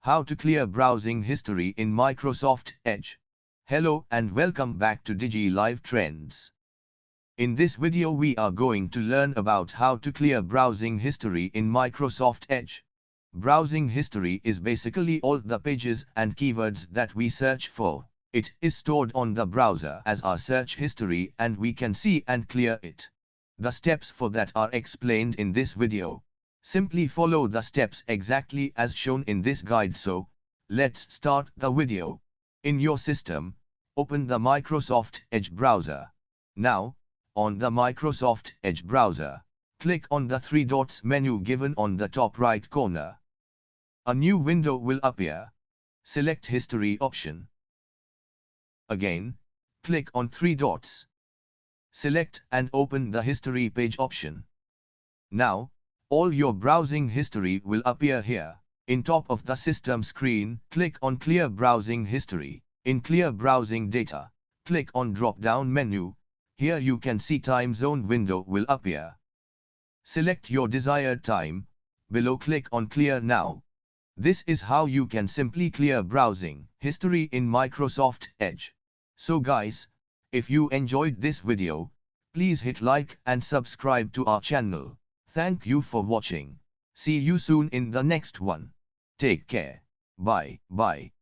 How to clear browsing history in Microsoft Edge. Hello and welcome back to DigiLive Trends. In this video we are going to learn about how to clear browsing history in Microsoft Edge. Browsing history is basically all the pages and keywords that we search for. It is stored on the browser as our search history and we can see and clear it. The steps for that are explained in this video. Simply follow the steps exactly as shown in this guide. So, let's start the video. In your system, open the Microsoft Edge browser. Now, on the Microsoft Edge browser, click on the three dots menu given on the top right corner. A new window will appear. Select History option. Again, click on three dots. Select and open the History page option. Now, all your browsing history will appear here. In top of the system screen, click on Clear Browsing History. In Clear Browsing Data, click on drop-down menu. Here you can see time zone window will appear. Select your desired time. Below click on Clear Now. This is how you can simply clear browsing history in Microsoft Edge. So guys, if you enjoyed this video, please hit like and subscribe to our channel. Thank you for watching. See you soon in the next one. Take care. Bye.